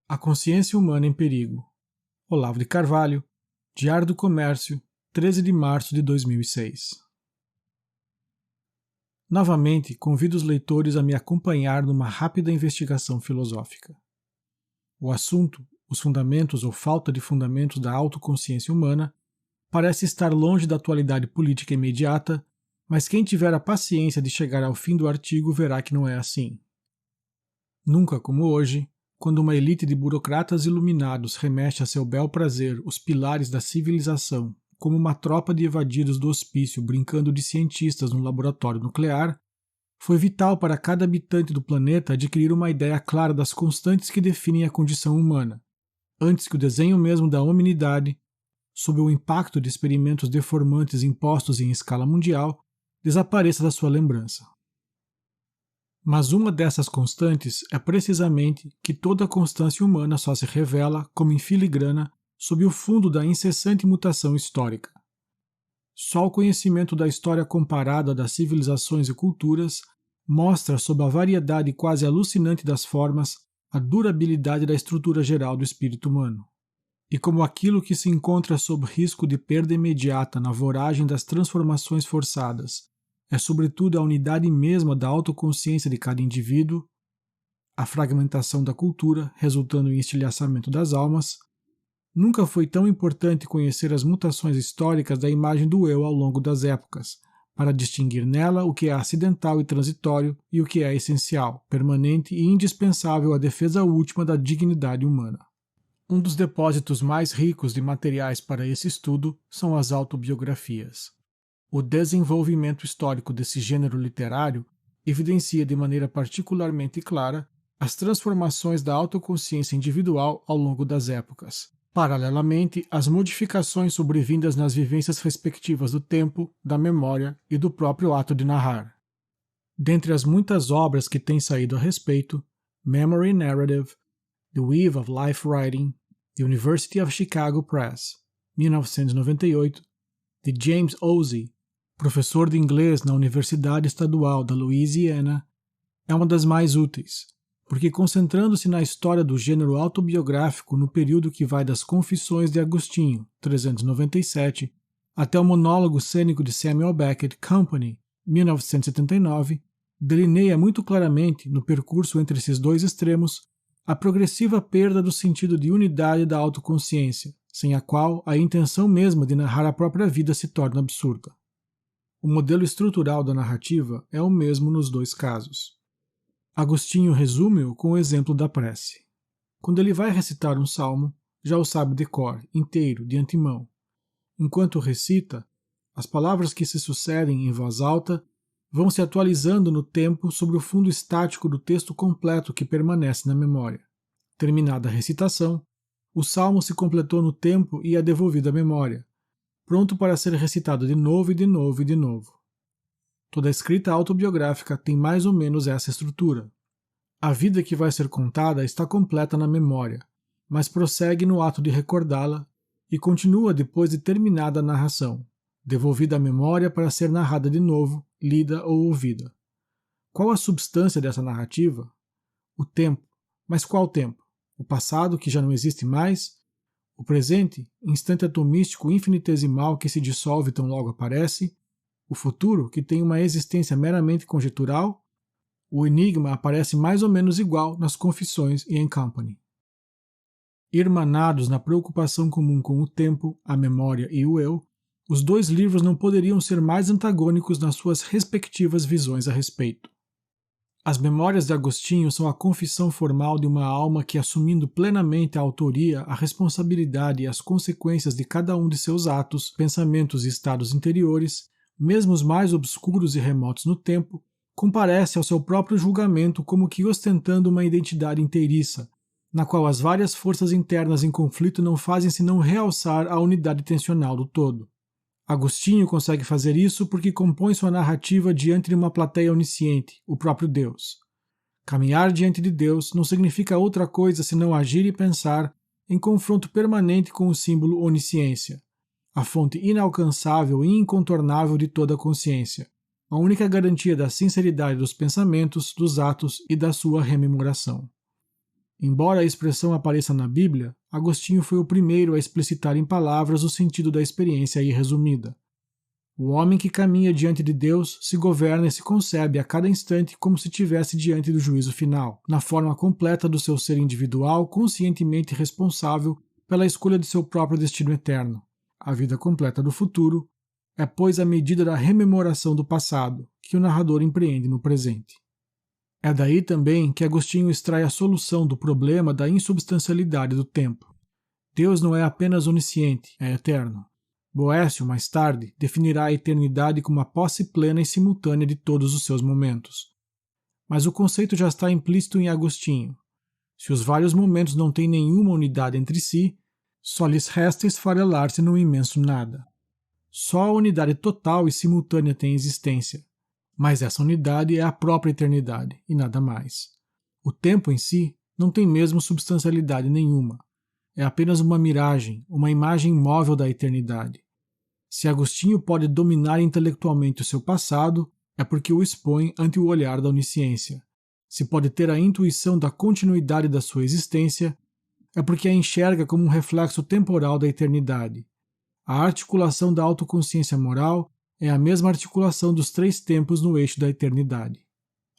A consciência humana em perigo. Olavo de Carvalho, Diário do Comércio, 13 de março de 2006. Novamente, convido os leitores a me acompanhar numa rápida investigação filosófica. O assunto, os fundamentos ou falta de fundamentos da autoconsciência humana, parece estar longe da atualidade política imediata, mas quem tiver a paciência de chegar ao fim do artigo verá que não é assim. Nunca como hoje, quando uma elite de burocratas iluminados remexe a seu bel prazer os pilares da civilização, como uma tropa de evadidos do hospício brincando de cientistas no laboratório nuclear, foi vital para cada habitante do planeta adquirir uma ideia clara das constantes que definem a condição humana, antes que o desenho mesmo da hominidade, sob o impacto de experimentos deformantes impostos em escala mundial, desapareça da sua lembrança. Mas uma dessas constantes é precisamente que toda constância humana só se revela, como em filigrana, sob o fundo da incessante mutação histórica. Só o conhecimento da história comparada das civilizações e culturas mostra, sob a variedade quase alucinante das formas, a durabilidade da estrutura geral do espírito humano. E como aquilo que se encontra sob risco de perda imediata na voragem das transformações forçadas é sobretudo a unidade mesma da autoconsciência de cada indivíduo, a fragmentação da cultura resultando em estilhaçamento das almas, nunca foi tão importante conhecer as mutações históricas da imagem do eu ao longo das épocas, para distinguir nela o que é acidental e transitório e o que é essencial, permanente e indispensável à defesa última da dignidade humana. Um dos depósitos mais ricos de materiais para esse estudo são as autobiografias. O desenvolvimento histórico desse gênero literário evidencia de maneira particularmente clara as transformações da autoconsciência individual ao longo das épocas. Paralelamente, as modificações sobrevindas nas vivências respectivas do tempo, da memória e do próprio ato de narrar. Dentre as muitas obras que têm saído a respeito, Memory Narrative, The Weave of Life Writing, The University of Chicago Press, 1998, de James Ozey, professor de inglês na Universidade Estadual da Louisiana, é uma das mais úteis, porque concentrando-se na história do gênero autobiográfico no período que vai das Confissões de Agostinho, 397, até o monólogo cênico de Samuel Beckett Company, 1979, delineia muito claramente, no percurso entre esses dois extremos, a progressiva perda do sentido de unidade da autoconsciência, sem a qual a intenção mesma de narrar a própria vida se torna absurda. O modelo estrutural da narrativa é o mesmo nos dois casos. Agostinho resume-o com o exemplo da prece. Quando ele vai recitar um salmo, já o sabe de cor, inteiro, de antemão. Enquanto recita, as palavras que se sucedem em voz alta vão se atualizando no tempo sobre o fundo estático do texto completo que permanece na memória. Terminada a recitação, o salmo se completou no tempo e é devolvido à memória, pronto para ser recitado de novo e de novo e de novo. Toda a escrita autobiográfica tem mais ou menos essa estrutura. A vida que vai ser contada está completa na memória, mas prossegue no ato de recordá-la e continua depois de terminada a narração, devolvida à memória para ser narrada de novo, lida ou ouvida. Qual a substância dessa narrativa? O tempo. Mas qual tempo? O passado, que já não existe mais? O presente, instante atomístico infinitesimal que se dissolve tão logo aparece? O futuro, que tem uma existência meramente conjetural? O enigma aparece mais ou menos igual nas Confissões e em Company. Irmanados na preocupação comum com o tempo, a memória e o eu, os dois livros não poderiam ser mais antagônicos nas suas respectivas visões a respeito. As Memórias de Agostinho são a confissão formal de uma alma que, assumindo plenamente a autoria, a responsabilidade e as consequências de cada um de seus atos, pensamentos e estados interiores, mesmo os mais obscuros e remotos no tempo, comparece ao seu próprio julgamento como que ostentando uma identidade inteiriça, na qual as várias forças internas em conflito não fazem senão realçar a unidade tensional do todo. Agostinho consegue fazer isso porque compõe sua narrativa diante de uma plateia onisciente, o próprio Deus. Caminhar diante de Deus não significa outra coisa senão agir e pensar em confronto permanente com o símbolo onisciência, a fonte inalcançável e incontornável de toda a consciência, a única garantia da sinceridade dos pensamentos, dos atos e da sua rememoração. Embora a expressão apareça na Bíblia, Agostinho foi o primeiro a explicitar em palavras o sentido da experiência aí resumida. O homem que caminha diante de Deus se governa e se concebe a cada instante como se estivesse diante do juízo final, na forma completa do seu ser individual, conscientemente responsável pela escolha de seu próprio destino eterno. A vida completa do futuro é, pois, a medida da rememoração do passado, que o narrador empreende no presente. É daí também que Agostinho extrai a solução do problema da insubstancialidade do tempo. Deus não é apenas onisciente, é eterno. Boécio, mais tarde, definirá a eternidade como a posse plena e simultânea de todos os seus momentos. Mas o conceito já está implícito em Agostinho. Se os vários momentos não têm nenhuma unidade entre si, só lhes resta esfarelar-se num imenso nada. Só a unidade total e simultânea tem existência, mas essa unidade é a própria eternidade, e nada mais. O tempo em si não tem mesmo substancialidade nenhuma. É apenas uma miragem, uma imagem móvel da eternidade. Se Agostinho pode dominar intelectualmente o seu passado, é porque o expõe ante o olhar da onisciência. Se pode ter a intuição da continuidade da sua existência, é porque a enxerga como um reflexo temporal da eternidade. A articulação da autoconsciência moral é a mesma articulação dos três tempos no eixo da eternidade.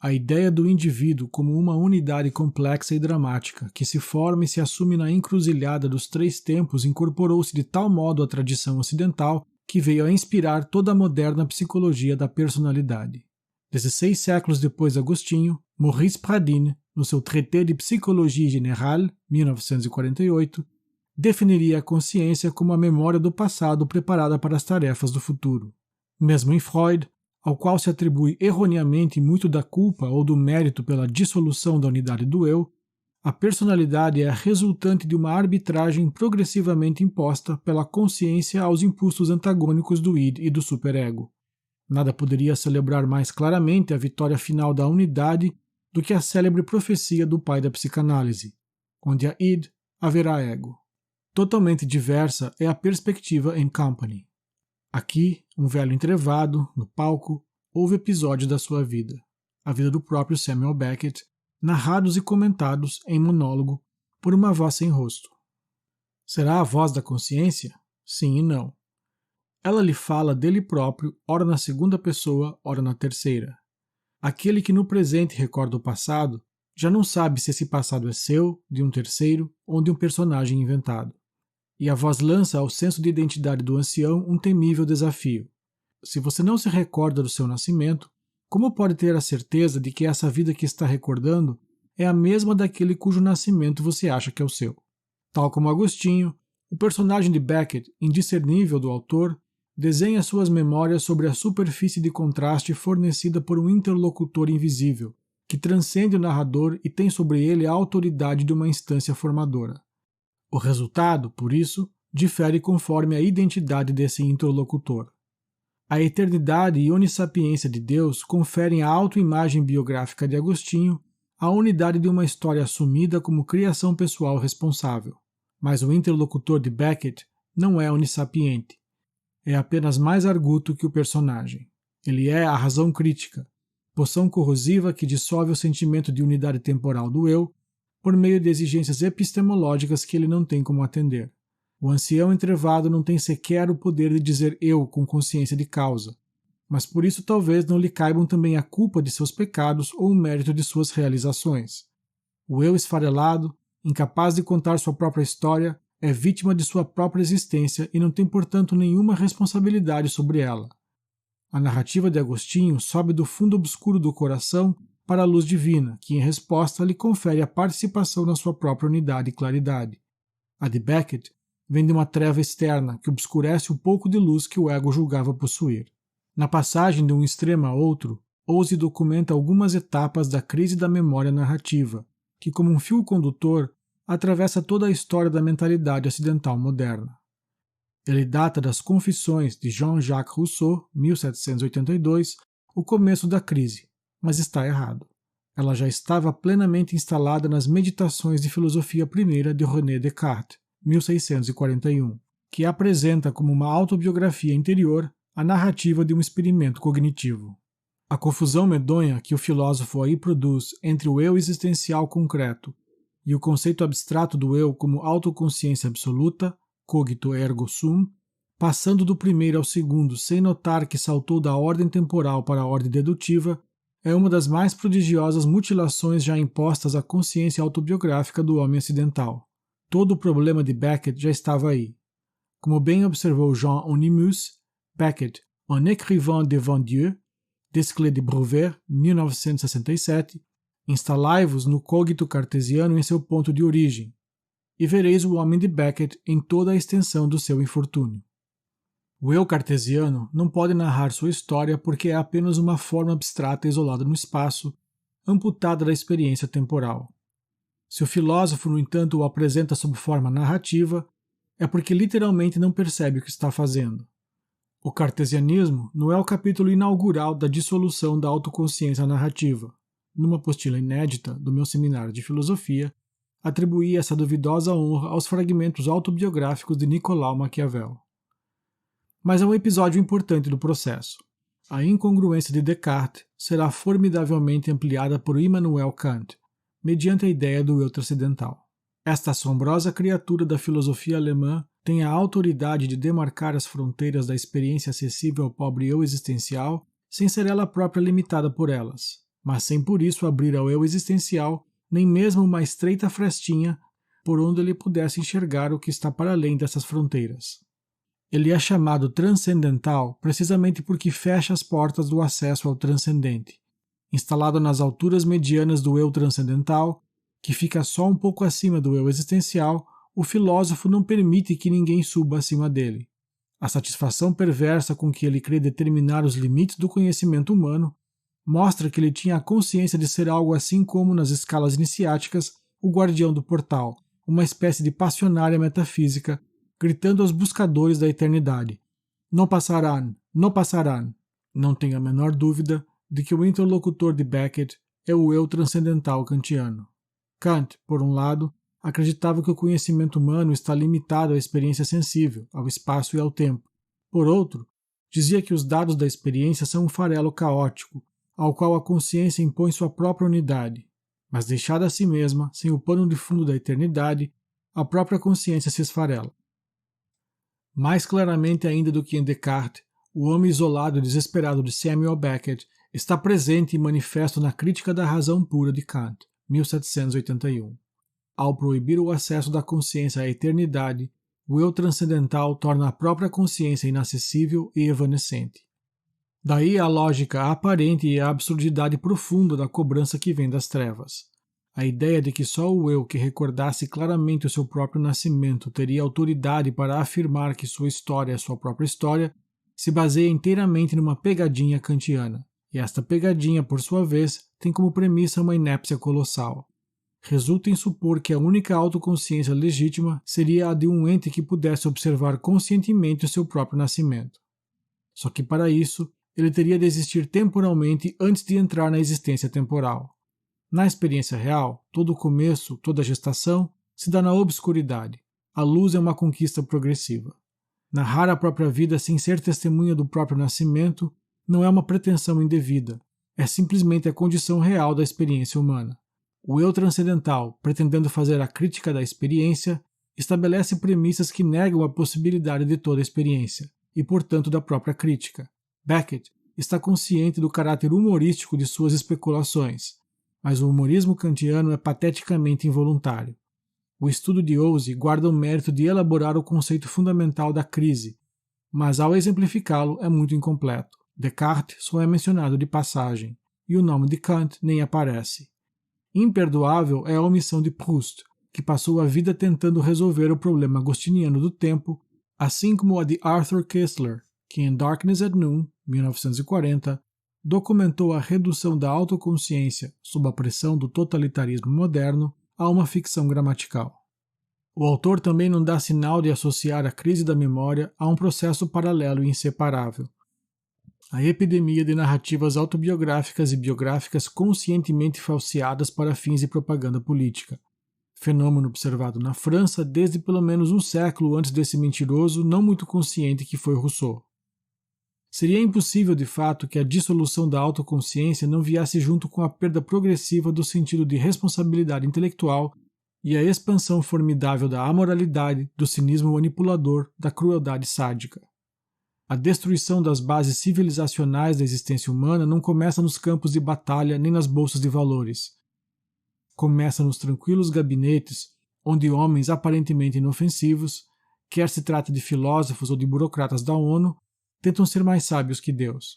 A ideia do indivíduo como uma unidade complexa e dramática que se forma e se assume na encruzilhada dos três tempos incorporou-se de tal modo à tradição ocidental que veio a inspirar toda a moderna psicologia da personalidade. 16 séculos depois de Agostinho, Maurice Pradines, no seu Traité de Psychologie Générale, 1948, definiria a consciência como a memória do passado preparada para as tarefas do futuro. Mesmo em Freud, ao qual se atribui erroneamente muito da culpa ou do mérito pela dissolução da unidade do eu, a personalidade é a resultante de uma arbitragem progressivamente imposta pela consciência aos impulsos antagônicos do id e do superego. Nada poderia celebrar mais claramente a vitória final da unidade do que a célebre profecia do pai da psicanálise: onde há id, haverá ego. Totalmente diversa é a perspectiva em Company. Aqui, um velho entrevado, no palco, houve episódios da sua vida, a vida do próprio Samuel Beckett, narrados e comentados em monólogo por uma voz sem rosto. Será a voz da consciência? Sim e não. Ela lhe fala dele próprio, ora na segunda pessoa, ora na terceira. Aquele que no presente recorda o passado, já não sabe se esse passado é seu, de um terceiro ou de um personagem inventado. E a voz lança ao senso de identidade do ancião um temível desafio. Se você não se recorda do seu nascimento, como pode ter a certeza de que essa vida que está recordando é a mesma daquele cujo nascimento você acha que é o seu? Tal como Agostinho, o personagem de Beckett, indiscernível do autor, desenha suas memórias sobre a superfície de contraste fornecida por um interlocutor invisível, que transcende o narrador e tem sobre ele a autoridade de uma instância formadora. O resultado, por isso, difere conforme a identidade desse interlocutor. A eternidade e onissapiência de Deus conferem à autoimagem biográfica de Agostinho a unidade de uma história assumida como criação pessoal responsável. Mas o interlocutor de Beckett não é onissapiente. É apenas mais arguto que o personagem. Ele é a razão crítica, poção corrosiva que dissolve o sentimento de unidade temporal do eu por meio de exigências epistemológicas que ele não tem como atender. O ancião entrevado não tem sequer o poder de dizer eu com consciência de causa, mas por isso talvez não lhe caibam também a culpa de seus pecados ou o mérito de suas realizações. O eu esfarelado, incapaz de contar sua própria história, é vítima de sua própria existência e não tem, portanto, nenhuma responsabilidade sobre ela. A narrativa de Agostinho sobe do fundo obscuro do coração para a luz divina, que em resposta lhe confere a participação na sua própria unidade e claridade. A de Beckett vem de uma treva externa que obscurece o pouco de luz que o ego julgava possuir. Na passagem de um extremo a outro, Ose documenta algumas etapas da crise da memória narrativa, que como um fio condutor atravessa toda a história da mentalidade ocidental moderna. Ele data das Confissões de Jean-Jacques Rousseau, 1782, o começo da crise, mas está errado. Ela já estava plenamente instalada nas Meditações de Filosofia I de René Descartes, 1641, que apresenta como uma autobiografia interior a narrativa de um experimento cognitivo. A confusão medonha que o filósofo aí produz entre o eu existencial concreto e o conceito abstrato do eu como autoconsciência absoluta, cogito ergo sum, passando do primeiro ao segundo sem notar que saltou da ordem temporal para a ordem dedutiva, é uma das mais prodigiosas mutilações já impostas à consciência autobiográfica do homem ocidental. Todo o problema de Beckett já estava aí. Como bem observou Jean Onimus, Beckett, En écrivant devant Dieu, Desclée de Brouwer, 1967, instalai-vos no cogito cartesiano em seu ponto de origem, e vereis o homem de Beckett em toda a extensão do seu infortúnio. O eu cartesiano não pode narrar sua história porque é apenas uma forma abstrata isolada no espaço, amputada da experiência temporal. Se o filósofo, no entanto, o apresenta sob forma narrativa, é porque literalmente não percebe o que está fazendo. O cartesianismo não é o capítulo inaugural da dissolução da autoconsciência narrativa. Numa apostila inédita do meu seminário de filosofia, atribuí essa duvidosa honra aos fragmentos autobiográficos de Nicolau Maquiavel. Mas é um episódio importante do processo. A incongruência de Descartes será formidavelmente ampliada por Immanuel Kant, mediante a ideia do eu transcendental. Esta assombrosa criatura da filosofia alemã tem a autoridade de demarcar as fronteiras da experiência acessível ao pobre eu existencial, sem ser ela própria limitada por elas, mas sem por isso abrir ao eu existencial nem mesmo uma estreita frestinha por onde ele pudesse enxergar o que está para além dessas fronteiras. Ele é chamado transcendental precisamente porque fecha as portas do acesso ao transcendente. Instalado nas alturas medianas do eu transcendental, que fica só um pouco acima do eu existencial, o filósofo não permite que ninguém suba acima dele. A satisfação perversa com que ele crê determinar os limites do conhecimento humano mostra que ele tinha a consciência de ser algo assim como, nas escalas iniciáticas, o guardião do portal, uma espécie de passionária metafísica, gritando aos buscadores da eternidade: "Não passarão, não passarão." Não tenho a menor dúvida de que o interlocutor de Beckett é o eu transcendental kantiano. Kant, por um lado, acreditava que o conhecimento humano está limitado à experiência sensível, ao espaço e ao tempo. Por outro, dizia que os dados da experiência são um farelo caótico, ao qual a consciência impõe sua própria unidade, mas deixada a si mesma, sem o pano de fundo da eternidade, a própria consciência se esfarela. Mais claramente ainda do que em Descartes, o homem isolado e desesperado de Samuel Beckett está presente e manifesto na Crítica da Razão Pura de Kant, 1781. Ao proibir o acesso da consciência à eternidade, o eu transcendental torna a própria consciência inacessível e evanescente. Daí a lógica aparente e a absurdidade profunda da cobrança que vem das trevas. A ideia de que só o eu que recordasse claramente o seu próprio nascimento teria autoridade para afirmar que sua história é sua própria história se baseia inteiramente numa pegadinha kantiana, e esta pegadinha, por sua vez, tem como premissa uma inépcia colossal. Resulta em supor que a única autoconsciência legítima seria a de um ente que pudesse observar conscientemente o seu próprio nascimento. Só que para isso, ele teria de existir temporalmente antes de entrar na existência temporal. Na experiência real, todo o começo, toda a gestação, se dá na obscuridade. A luz é uma conquista progressiva. Narrar a própria vida sem ser testemunha do próprio nascimento não é uma pretensão indevida, é simplesmente a condição real da experiência humana. O eu transcendental, pretendendo fazer a crítica da experiência, estabelece premissas que negam a possibilidade de toda a experiência, e portanto da própria crítica. Beckett está consciente do caráter humorístico de suas especulações, mas o humorismo kantiano é pateticamente involuntário. O estudo de Ose guarda o mérito de elaborar o conceito fundamental da crise, mas ao exemplificá-lo é muito incompleto. Descartes só é mencionado de passagem, e o nome de Kant nem aparece. Imperdoável é a omissão de Proust, que passou a vida tentando resolver o problema agostiniano do tempo, assim como a de Arthur Koestler, que em Darkness at Noon, 1940, documentou a redução da autoconsciência sob a pressão do totalitarismo moderno a uma ficção gramatical. O autor também não dá sinal de associar a crise da memória a um processo paralelo e inseparável. A epidemia de narrativas autobiográficas e biográficas conscientemente falseadas para fins de propaganda política. Fenômeno observado na França desde pelo menos um século antes desse mentiroso não muito consciente que foi Rousseau. Seria impossível, de fato, que a dissolução da autoconsciência não viesse junto com a perda progressiva do sentido de responsabilidade intelectual e a expansão formidável da amoralidade, do cinismo manipulador, da crueldade sádica. A destruição das bases civilizacionais da existência humana não começa nos campos de batalha nem nas bolsas de valores. Começa nos tranquilos gabinetes, onde homens aparentemente inofensivos, quer se trate de filósofos ou de burocratas da ONU, tentam ser mais sábios que Deus.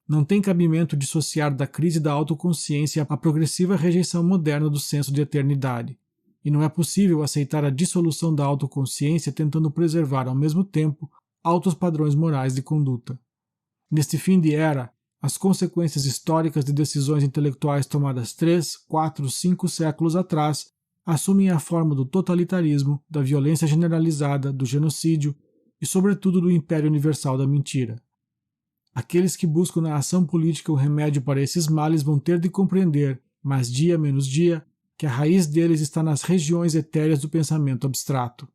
Não tem cabimento dissociar da crise da autoconsciência a progressiva rejeição moderna do senso de eternidade, e não é possível aceitar a dissolução da autoconsciência tentando preservar ao mesmo tempo altos padrões morais de conduta. Neste fim de era, as consequências históricas de decisões intelectuais tomadas 3, 4, 5 séculos atrás assumem a forma do totalitarismo, da violência generalizada, do genocídio e, sobretudo, do império universal da mentira. Aqueles que buscam na ação política o remédio para esses males vão ter de compreender, mais dia menos dia, que a raiz deles está nas regiões etéreas do pensamento abstrato.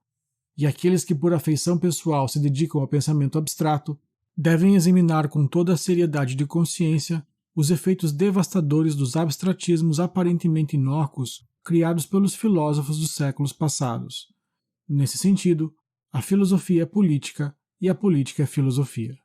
E aqueles que por afeição pessoal se dedicam ao pensamento abstrato devem examinar com toda a seriedade de consciência os efeitos devastadores dos abstratismos aparentemente inócuos criados pelos filósofos dos séculos passados. Nesse sentido, a filosofia é política e a política é filosofia.